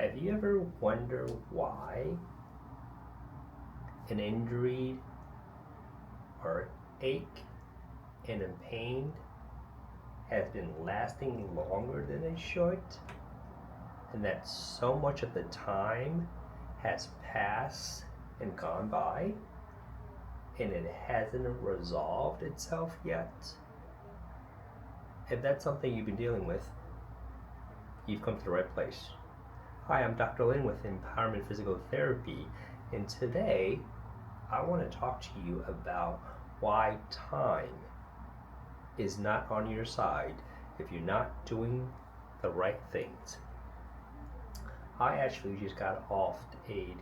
Have you ever wondered why an injury or ache and a pain has been lasting longer than it should? And that so much of the time has passed and gone by and it hasn't resolved itself yet? If that's something you've been dealing with, you've come to the right place. Hi, I'm Dr. Lin with Empowerment Physical Therapy, and today I want to talk to you about why time is not on your side if you're not doing the right things. I actually just got off a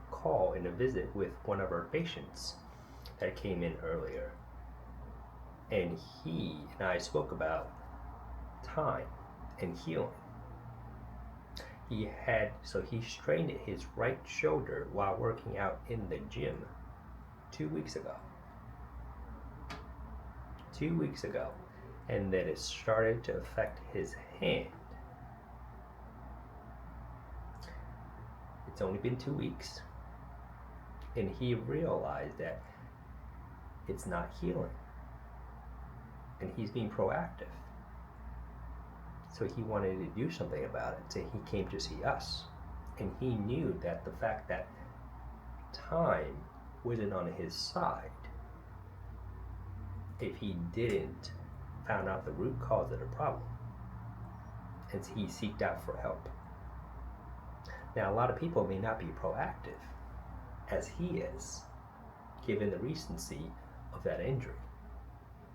call and a visit with one of our patients that came in earlier, and he and I spoke about time and healing. He strained his right shoulder while working out in the gym 2 weeks ago. 2 weeks ago, and then it started to affect his hand. It's only been 2 weeks, and he realized that it's not healing, and he's being proactive. So he wanted to do something about it. So he came to see us, and he knew that the fact that time wasn't on his side, if he didn't find out the root cause of the problem, and he seeked out for help. Now, a lot of people may not be proactive as he is, given the recency of that injury.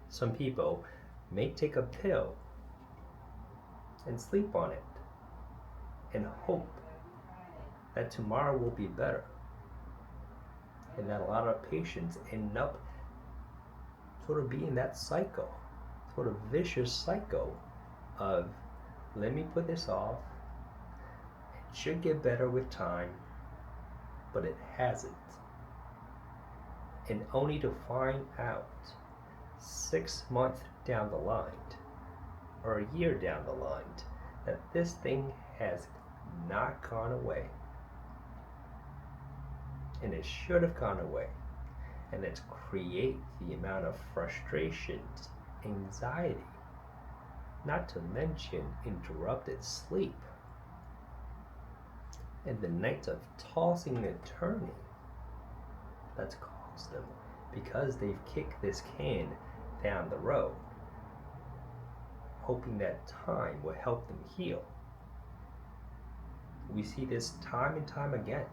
Some people may take a pill and sleep on it and hope that tomorrow will be better, and that a lot of patients end up sort of being that cycle, sort of vicious cycle of, let me put this off, it should get better with time, but it hasn't, and only to find out 6 months down the line or a year down the line that this thing has not gone away, and it should have gone away, and it's create the amount of frustrations, anxiety, not to mention interrupted sleep, and the nights of tossing and turning that's caused them because they've kicked this can down the road, hoping that time will help them heal. We see this time and time again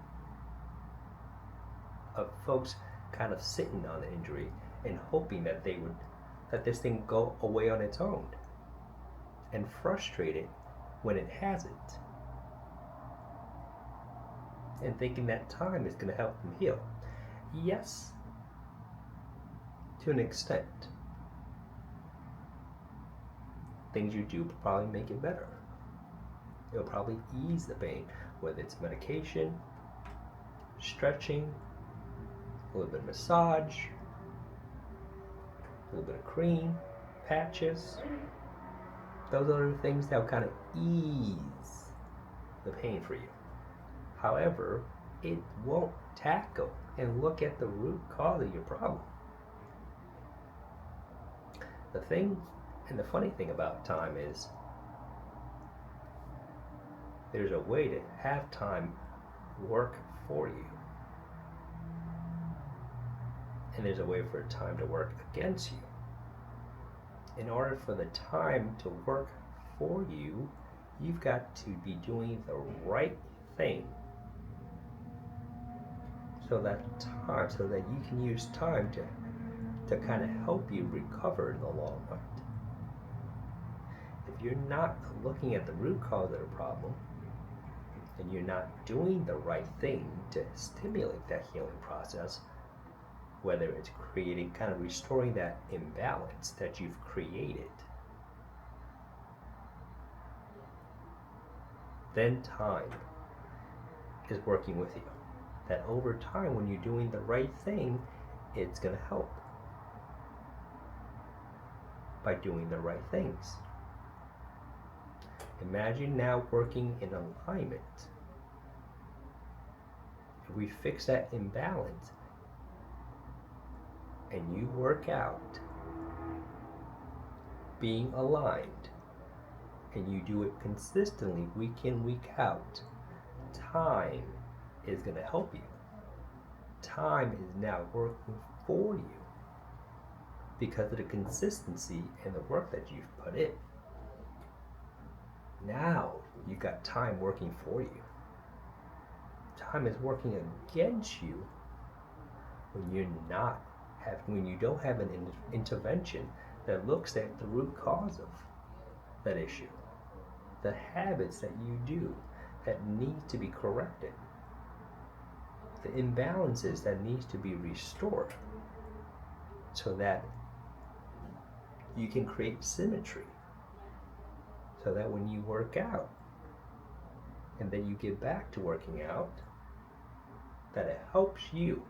of folks kind of sitting on the injury and hoping that this thing go away on its own, and frustrated when it hasn't, and thinking that time is going to help them heal. Yes, to an extent. Things you do probably make it better. It'll probably ease the pain, whether it's medication, stretching, a little bit of massage, a little bit of cream, patches. Those are the things that will kind of ease the pain for you. However, it won't tackle and look at the root cause of your problem. The thing and the funny thing about time is there's a way to have time work for you, and there's a way for time to work against you. In order for the time to work for you, you've got to be doing the right thing so that you can use time to kind of help you recover in the long run. If you're not looking at the root cause of the problem, and you're not doing the right thing to stimulate that healing process, whether it's kind of restoring that imbalance that you've created, then time is working with you. That over time, when you're doing the right thing, it's going to help by doing the right things. Imagine now working in alignment we fix that imbalance and you work out being aligned and you do it consistently week in, week out, time is going to help you. Time is now working for you because of the consistency and the work that you've put in. Now you've got time working for you. Time is working against you when you don't have an intervention that looks at the root cause of that issue, the habits that you do that need to be corrected, the imbalances that needs to be restored so that you can create symmetry, so that when you work out and then you get back to working out, that it helps you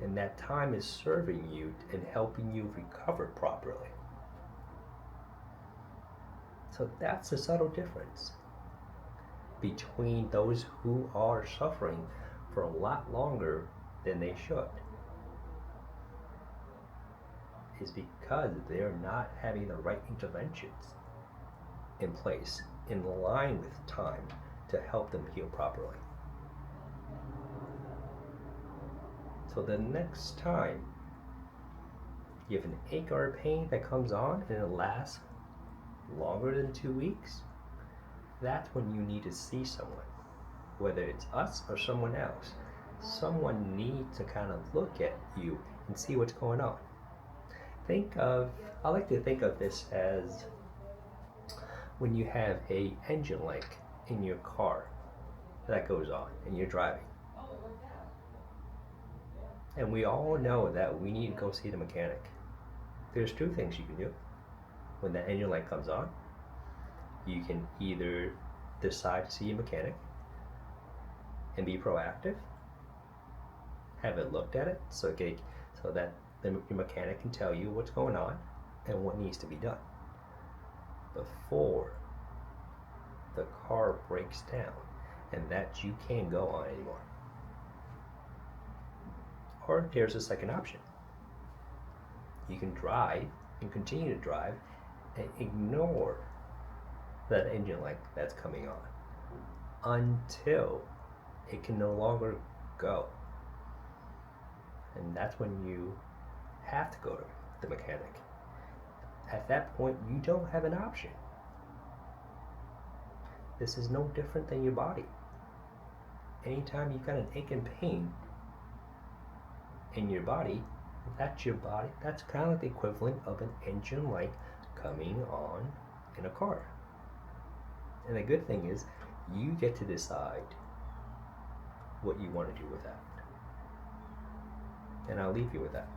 and that time is serving you and helping you recover properly. So that's a subtle difference between those who are suffering for a lot longer than they should. Is because they're not having the right interventions in place in line with time to help them heal properly. So the next time you have an ache or a pain that comes on and it lasts longer than 2 weeks, that's when you need to see someone, whether it's us or someone else. Someone needs to kind of look at you and see what's going on. I like to think of this as when you have a engine light in your car that goes on and you're driving. And we all know that we need to go see the mechanic. There's 2 things you can do. When that engine light comes on, you can either decide to see a mechanic and be proactive, have it looked at it so that your mechanic can tell you what's going on and what needs to be done before the car breaks down and that you can't go on anymore. Or there's a second option. You can drive and continue to drive and ignore that engine light that's coming on until it can no longer go. And that's when you have to go to the mechanic. At that point, you don't have an option. This is no different than your body. Anytime you've got an ache and pain in your body, that's your body. That's kind of like the equivalent of an engine light coming on in a car. And the good thing is, you get to decide what you want to do with that. And I'll leave you with that.